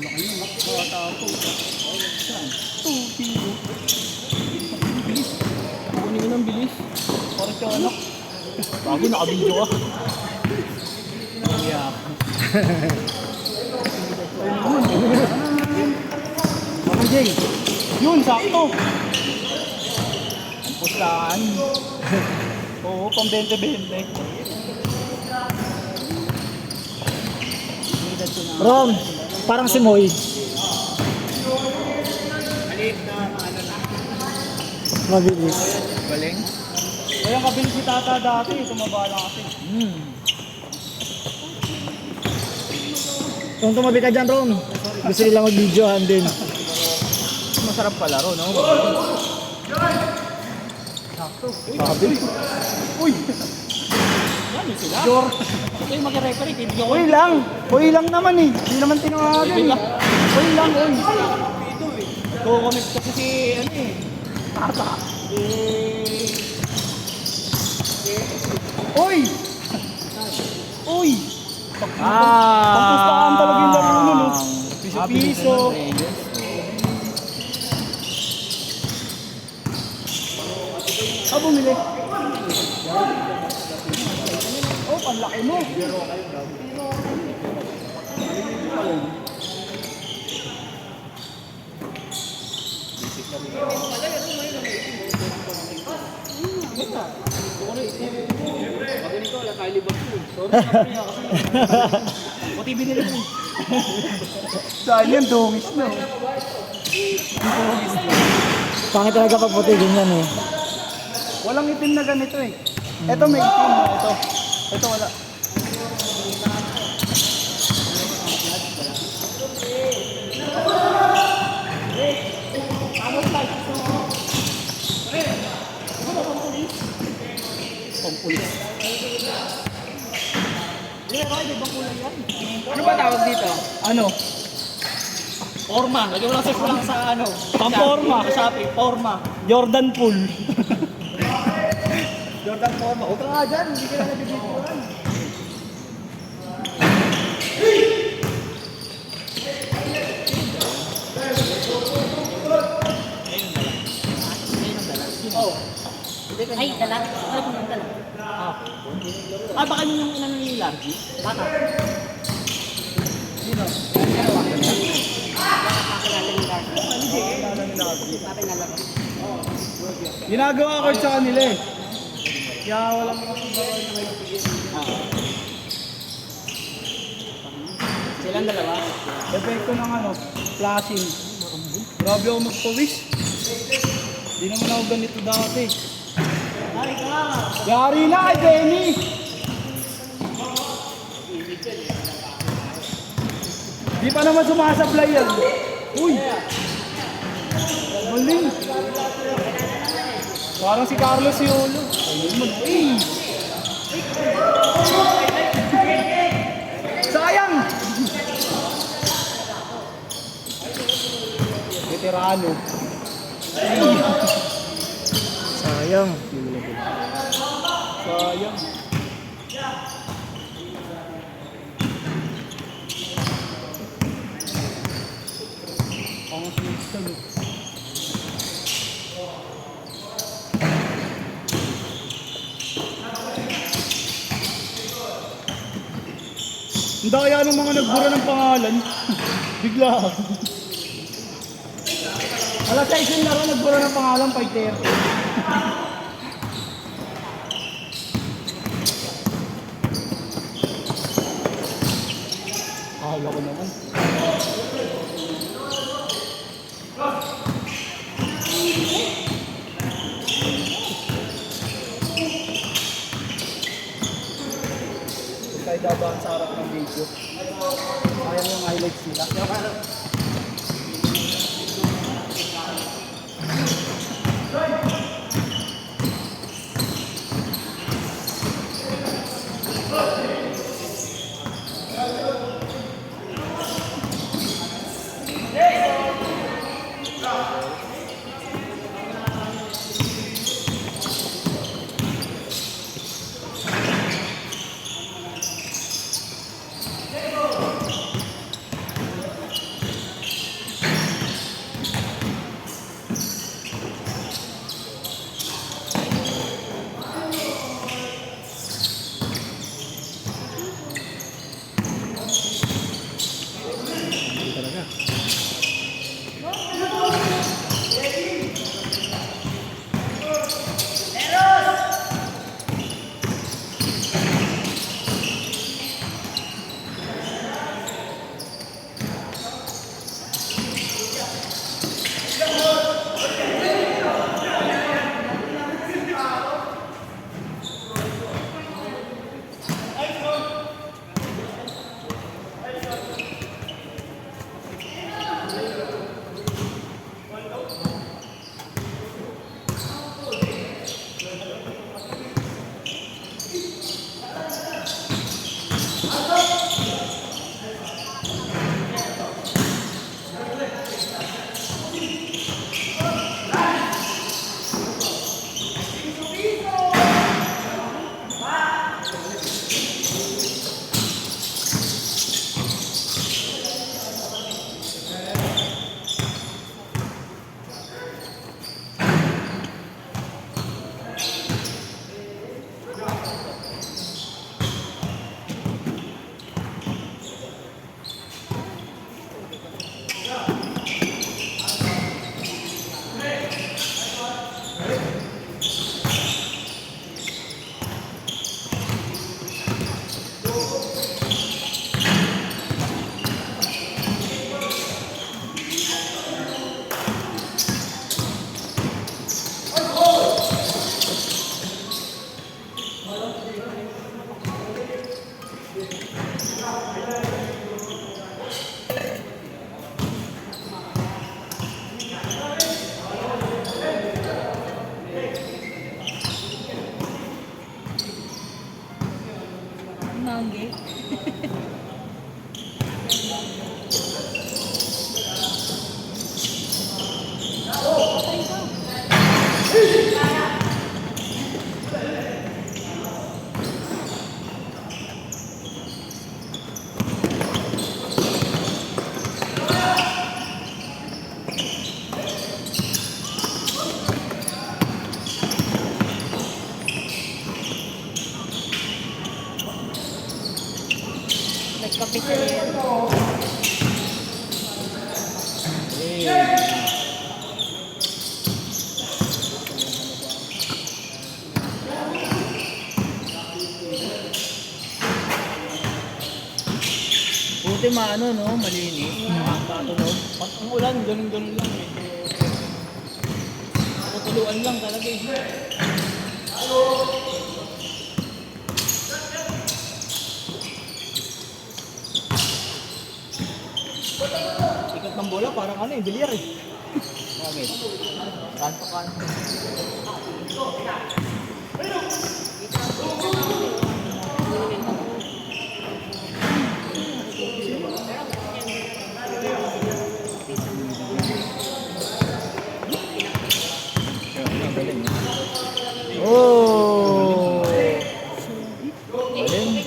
Laki yung makatapo. Saan? 2-0. Bilis. Kunin mo ng bilis. Parang siya anak. Bago nakabidyo ka. Yeah. Ako Jay. Yun, sakto. Ang pustahan. Oo, pang 20-20. Rom, parang si Moy. Maliit na ano na. Mabilis. Galing. Kaya kabilis si Tata dati, tumaba lang kasi. Kung tumabi ka dyan, Rom, gusto nila mag-videohan din. Masarap pala ro, no? Sakto. Sabi. Uy! Yan yun sila. Jor. Ito yung mag-referee, kibigyan ko. Uy lang naman eh. Hindi naman tinawagan eh. Uy lang, uy. Comment kasi si, ano eh. Tata. Uy! Uy! Pagpustahan talaga yung laro nun, no? Piso-piso. Bumili. Oh, panlaki mo. Buti binili mo. Saan yan? Dungis na. Pangit talaga pag puti ganyan eh. Walang itim na ganito eh. Ito may itim. Ito wala. Pampulis. Ano ba tawag dito? Ano? Forma. Lagyan mo lang sa ano. Pamporma. Sabi, forma. Jordan Pool. Jordan Forma. Huwag ka nga dyan. Hindi ka na nabibigyan. Ay, dala. Ano kung dala? Baka yun yung inano yung large? Baka. Sino? Kakilala ni Larry. Kakilala ko. Ginagawa ko sa kanila eh. Kaya walang Silang dalawa. epekto ng ano, flashing. Grabe ako magpawis. Hindi naman ako ganito dati. Yari na kay Denny! Di pa naman sumasablay yan. Uy! Maling! Parang si Carlos Yolo. Ayun mo. Sayang! Veterano. Sayang. Sayang. Ang system. Ang daya ng mga nagbura ng pangalan. Bigla. Alas 6 yung laro, nagbura ng pangalan, 5:30. Akala ko naman. Tayo dadaan sa harap ng video. Ayan yung highlights nila. ano, no? Malinis. Patulog. Pag umulan, ganun-ganun lang. Medyo tutuluan lang talaga eh. Ikat ng bola, parang ano eh, bilyar eh. Bakit? Kanto ka. Oh! Galing.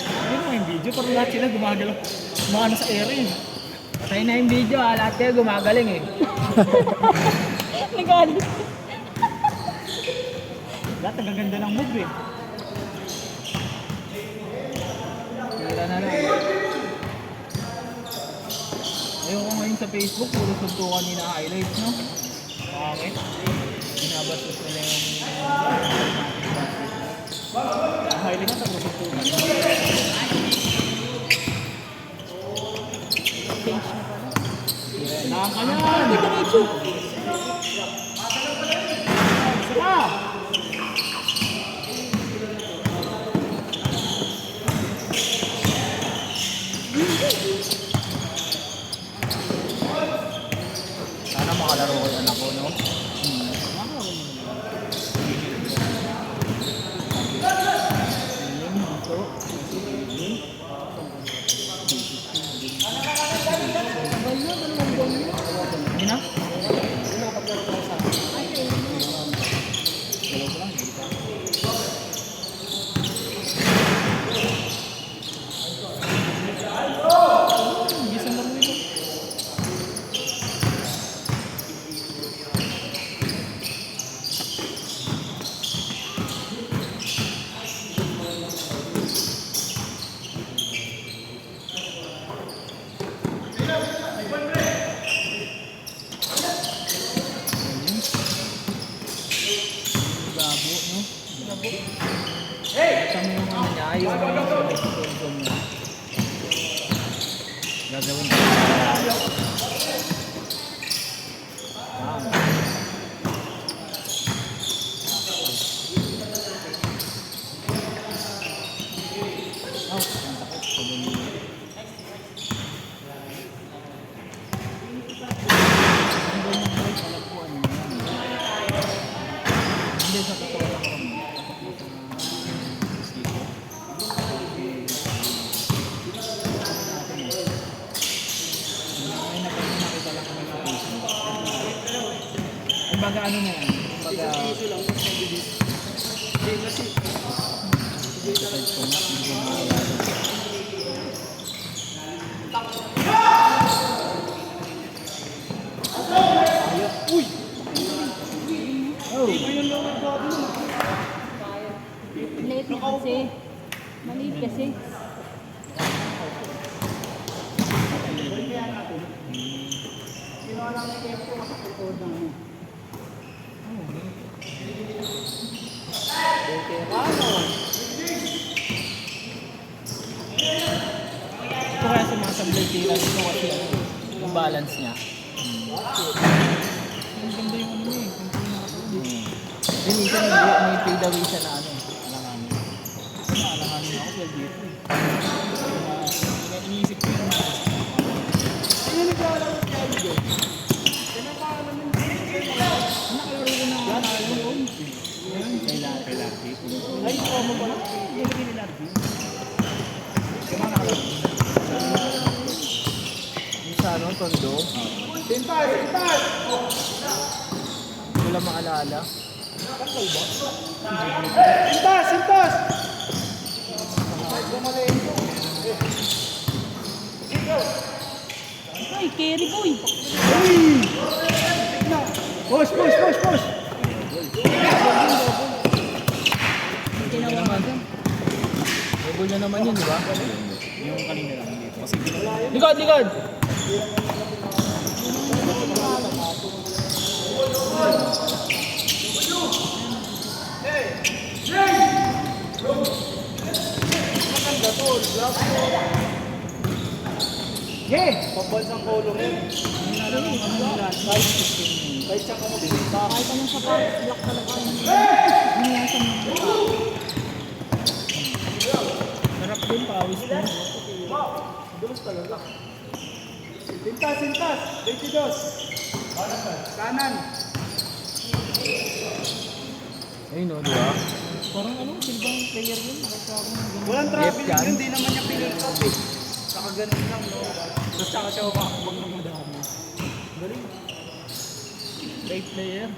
Hindi mo yung video, pero lahat sila gumagalaw. Maano sa ere eh. Patay na yung video lahat kayo gumagaling eh. Nagalit. Lahat ang gaganda ng move eh. Tira na lang. Ayoko ngayon sa Facebook, puro suntukan nila highlights, no? Bakit? Binabastos nila yung highlights sa puro suntukan. Naka na! Dito na ito! Saka! Sana makalaro ko yung anak ko, no? Hindi na? Gising lang nito. Labo, no? Labo. Kasama yung ano niya, yung zone niya. Gagawin ko. Hindi sa totoo lang kami. May nakita lang kami sa Facebook. Kumbaga ano na yan? Kumbaga... Uy! Oh! Late na kasi. Maliit kasi. Ito kaya sumasablay tira dito kasi yung balance niya. Ang ganda yung ano eh. Then minsan may fade away siya na ano. Alanganin. Alanganin ako sa dito eh. Iniisip ko yung mga. Ayun naglalaro kaya dito. Nakalaro ko na nakalaro yun. Kay Larry. Ay, mo ba lang? Hindi ni Larry. Kaya nakalaro. Yung sa ano, tondo. Sintas! Wala maalala. Sintas! Ay, carry boy. Push! Tinawagan. Double na naman yun, di ba? Yung kanina lang dito. Kasi likod! Yeah! Pabansang kolong yun. Kahit siya ka mabibita. Kahit anong sa parang block talaga. Ano yan sa mga Sarap din, pawis din. Dulos talaga. Sintas, sintas. 22. Kanan. Ayun o, di ba? parang ano, silbang player yun. Nakita ko ng ganun. Walang traffic yun, hindi naman niya pinilkap eh. Saka ganun lang, no? Tapos saka siya makakabag ng madami. Galing. Great player.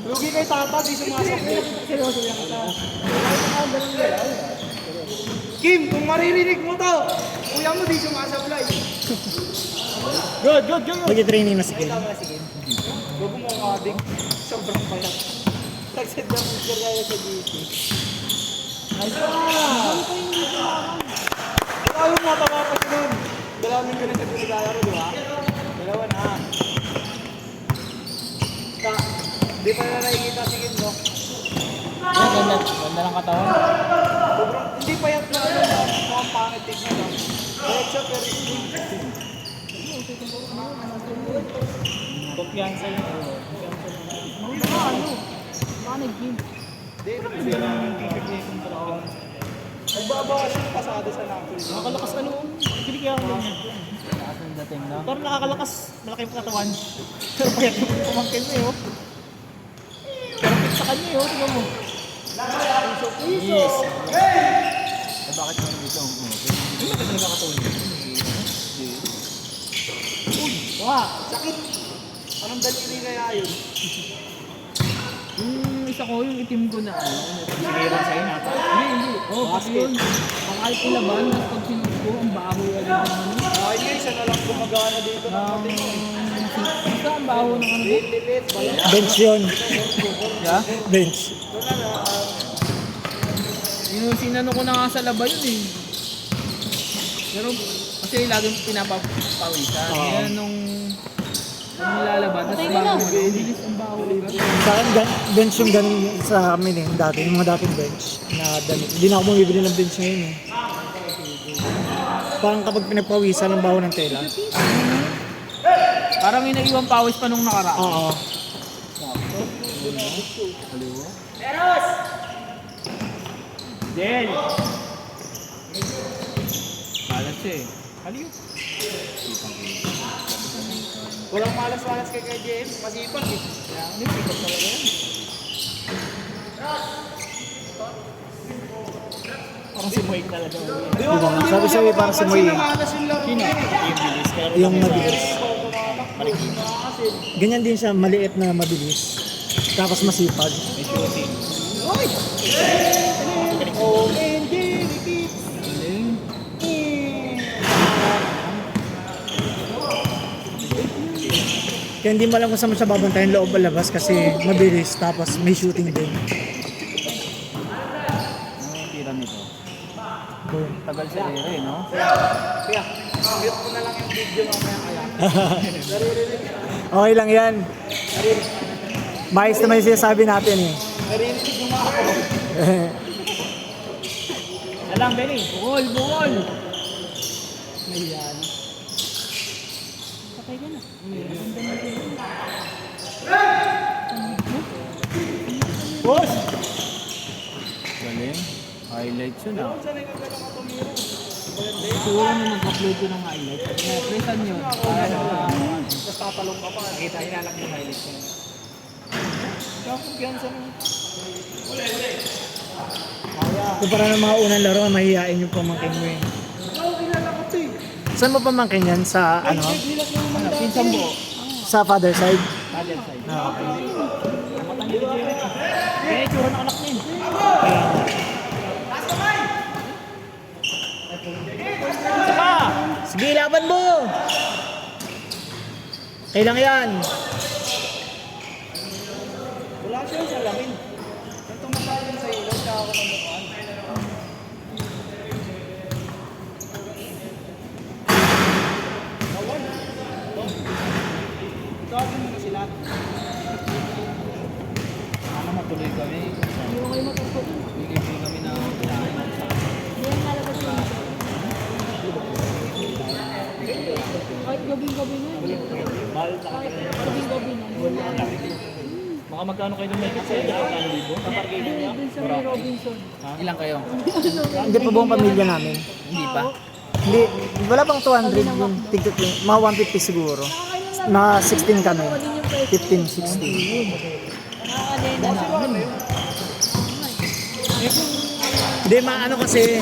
Lugi kay Tata, di sumasakit. Seryoso yan kita. Kim, kung maririnig mo to, kuya mo di sumasablay. Good, good, good. Nag-training na si Ken. Huwag mo mga adik, sobrang payat. Nag-set na picture kaya sa GT. Nice one! Wala yung matawa pa siya nun. Dalawin ko na siya sa lalaro, di ba? Dalawa na. Di pa na nakikita si Kim, no? Ganda ng katawan. Sobrang, hindi payat na ano, mukhang pangit tignan, no? Payat siya, pero slim. Kumpiyansa yun. Ano? Baka nag-game. Hindi, kasi yung t-shirt niya yung brown. Nagbabawas yung pasado sa Napoli. Nakakalakas ano? Kilikiyang lang. Lakas ng dating na. Pero nakakalakas. Malaki yung katawan. Pero payat yung pumangkin mo eh. Oh. Pero fit sa kanya eh. Oh. Tingnan mo. Yes. Eh, bakit naman dito? Hindi mo kasi nakakatulog. Wah, sakit! Anong daliri na yun? Yung isa ko, yung itim ko na ano. Siniran sa'yo nata. Hindi. Oh, kasi yun. Ang kahit ilaban, mas pag sinuot ko, ang baho yan ng ano. Ay, isa na lang gumagana dito ng pating. Basta ang baho ng ano. Lilit, bayan. Bench yun. Yeah? Bench. Doon na na. Yung sinano ko na nga sa laba yun eh. Pero kasi laging pinapapawisan. Kaya nung nilalaba, tapos bago mo, bilis ang baho. Sa akin, bench yung ganun sa amin eh. Dati, yung mga dating bench na damit. Hindi na ako bumibili ng bench ngayon eh. Parang kapag pinagpawisan ng baho ng tela. Parang may naiwang pawis pa nung nakaraan. Oo. Del! Kalat siya eh. Aliyo. Walang malas-malas kay James, masipag eh. Kaya ano, pick up talaga yan. Parang si Moik talaga. Di ba? Hindi Sabi mo siya sa'yo, parang si mapapansin Moy. na malas yung laro niya eh. Yung mabilis. Kasi, Ganyan din siya, maliit na mabilis. Tapos masipag. oh, and Jerry Galing. Kaya hindi mo alam kung saan mo siya babantayan loob o labas kasi mabilis tapos may shooting din. Ano tira nito? Boom. Tagal sa ere, no? Kaya, mute ko na lang yung video mamaya kaya. Naririnig. Okay lang yan. Maayos naman yung sinasabi natin eh. Naririnig yung mga ako. Alam, Benny. Bukol, bukol! Ayan. Patay ka na. Boss! Galing. Highlights yun ah. Saan nagkagalang ako tumiro? Siguro na nag-upload ko ng highlights. Presan yun. Tapos tatalong ka pa. Nakita hinalak yung highlights niya. Kaya kumpiyansa mo. Kumpara ng mga unang laro, mahihain yung pamangkin mo eh. Ikaw, kilala ko ito eh. Saan mo pamangkin yan? Sa ano? Nila ko naman dati. Pinsang buo. Sa father side? Other side. Ah, okay. Matang yung Jerry. Kaya tsura ng anak niya. Isa pa! Sige, laban mo! Kailang yan. Wala siya sa lamin. Nang tumatalon sa ilaw, siya ako ng mukhaan. Nawal. Tawagin mo na sila. Sana matuloy kami. Hindi ko kayo matapos. Bigay kami ng kinain. magkano kayo may kasi? 1,000? Dun sa may Robinson. Ilang kayo? Hindi pa buong pamilya namin. Hindi pa? Hindi, wala pang 200 yung tigit mga 150 siguro. Mga 16 kami. 15, 16. Hindi, maano kasi,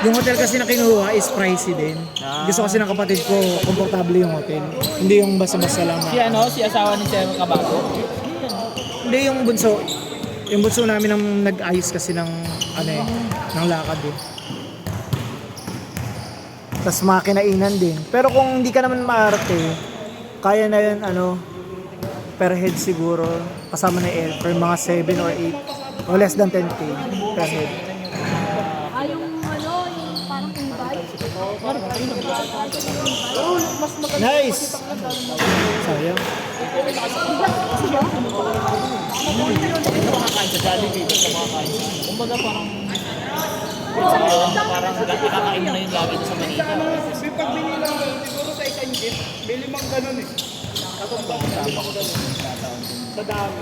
yung hotel kasi na kinuha is pricey din. Gusto kasi ng kapatid ko, komportable yung hotel. Hindi yung basta-basta lang. Si asawa ni Sir Cabaco? Hindi yung bunso. Yung bunso namin ang nag-ayos kasi ng, ng lakad eh. Tapos mga kinainan din. Pero kung hindi ka naman maarte, kaya na yun, per head siguro, kasama na airfare, mga 7 or 8, o less than 10k per head. Yung parang invite. Nice! Sayang. Kumakain sa Jollibee, basta kumakain sa kumbaga parang ikakain mo na yung lagi sa Manila. May pag binilang ko, siguro sa isang jeep, may 5 ganun eh. Sa dami.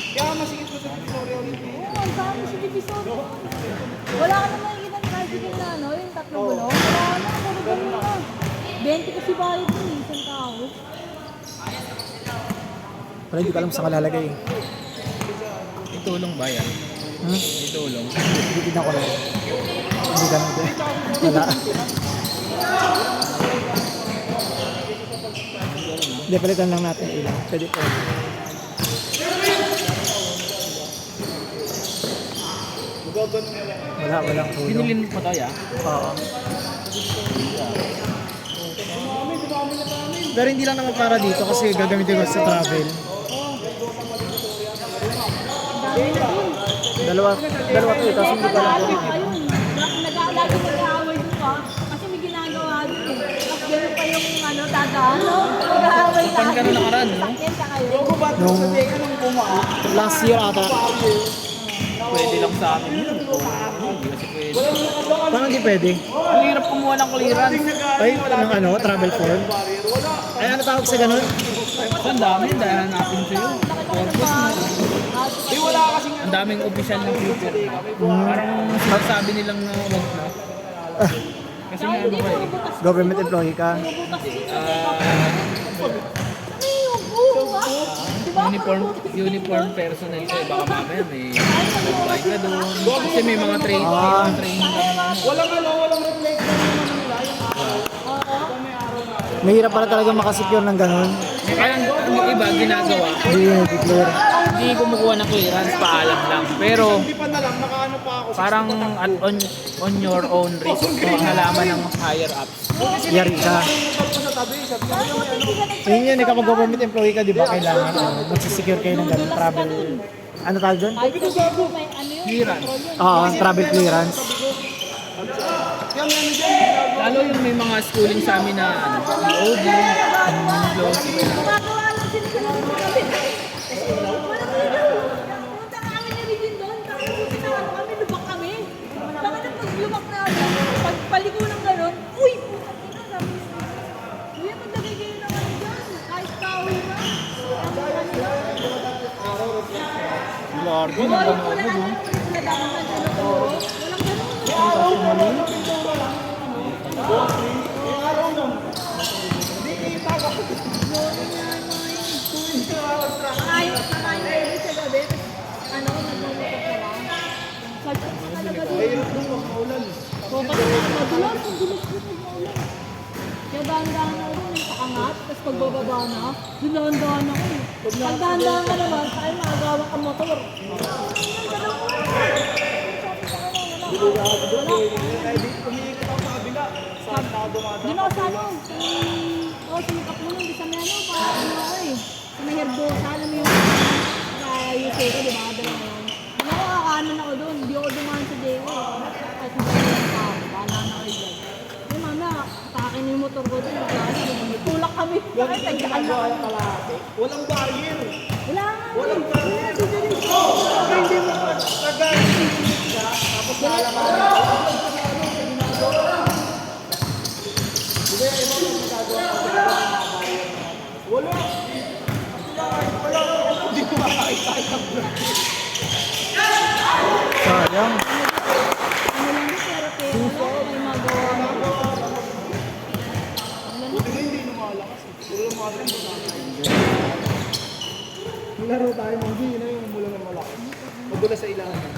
Kaya masigit ko sa Victoria ulit. Oo, ang dami sa Divisorio. Wala ka naman nakikita ng tricycle na yung tatlong gulong. Wala ka na, puro ganun na. 20 kasi bayad yun isang tao. Wala, hindi ko alam saan kalalagay eh. Itulong ba yan? Itulong. Hindi na ko lang. Hindi ganun din. Wala. Hindi, palitan lang natin ilang. Pwede po. Walang tulong. Binilin mo pa to, ya? Oo. Pero hindi lang naman para dito kasi gagamitin ko sa travel. Dalawa to eh, tapos hindi pa lang Ayun, nag-aalagi nag-aaway dun ka. Kasi may ginagawa dun eh. Tapos ganun pa yung dadaan. Nag-aaway Pan ka na nakaraan, no? Sakyan ka kayo. nung last year ata. Pwede lang sa akin. Hindi kasi pwede. Paano hindi pwede? Ang hirap kumuha ng clearance. Ay, ng travel form? Ay, ano tawag sa ganun? So, ang dami dahil hanapin sa'yo. Purpose mo. Ang daming official ng future. Parang sinasabi nilang na wag na. Kasi nga ano ba eh. Government employee ka. Uniform personnel ko. Baka mamaya may apply ka doon. Kasi may mga training kami. Walang reflection naman nila. Mahirap pala talaga makasecure ng ganun. Kaya ang iba ginagawa, Hindi yun i-declare. hindi kumukuha ng clearance, paalam lang. Pero Hindi pa na lang, nakaano pa ako. parang on your own risk mo ang halaman ng higher ups. Yari ka. Yun yun, kapag government employee ka, di ba, kailangan magsisecure kayo ng ganun travel. Ano tawag doon? Clearance. Oo, travel clearance. Lalo yung may mga schooling sa amin na EOD, Gumagawa lang sila ng kami. Walang tigil. Punta kami ni Regine doon. Tapos punta kami, lubak kami. Bakit na pag lumak na ako, pagpaliko ng gano'n, uy! Puta ina, sabi niya. Kuya, maglagay kayo ng ano dyan. Kahit kahoy na. Lord, yun Wala ang wala ano natin mo. sila dapat na tinuturo. Walang gano'n. Ayos na kayo ulit sa gabi. Nagmumutok na lang. Salpak na talaga din. Oo, kasi madulas. Ang dulas ko pag maulan. Kaya dahan-dahan ako dun, may pakangat. Tapos pagbababa na, dahan-dahan ako. Pag dahan-dahan ka naman, tayo makagawa ka motor. Di na ako sa ano. Sumikap mo nun. Di sa may ano. Parang ano ako eh. Sa may herbosa. Alam mo yung UK ko, di ba? Dala mo yun. Di na ako kakanan ako doon. Di ako dumaan sa Dewa. Kahit hindi ko lang tao. Bahala na kayo dyan. Di mama, atakin yung motor ko doon. Tulak kami. Bakit nagdaan na kami. Walang barrier. Wala nga. Walang Hindi mo Sayang. Ano lang yung pera pera. May magawa na. Laro tayo, hindi na yung mula ng malaki. Madula sa ilalim.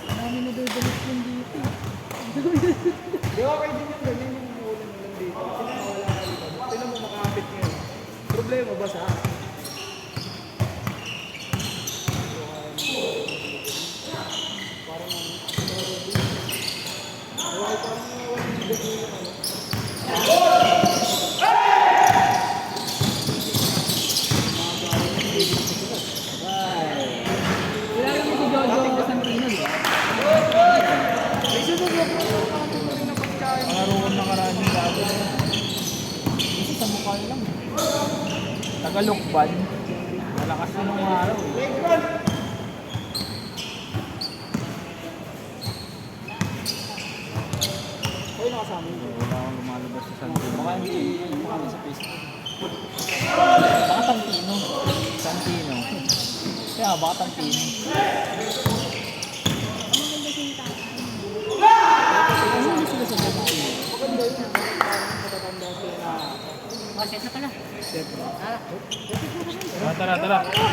Dami na dudulis yung dito. Di ba kayo din yung ganyan yung mula ng dito? Kasi nakawala ka dito. Tignan mo makakapit ngayon. Problema ba sa Kilala mo si Jojo Santino, di ba? may sunod mo rin na pagkain. Pangaroon na karaming gago na yan. Isa sa mukha lang. Tagalukban. Malakas yun ng araw eh. Kayo nakasama yun. Wala akong lumalabas sa Santino. Baka hindi kami sa Facebook. Baka Santino. Santino. Kaya baka Santino. Oh, set na pala. Tara, tara, tara.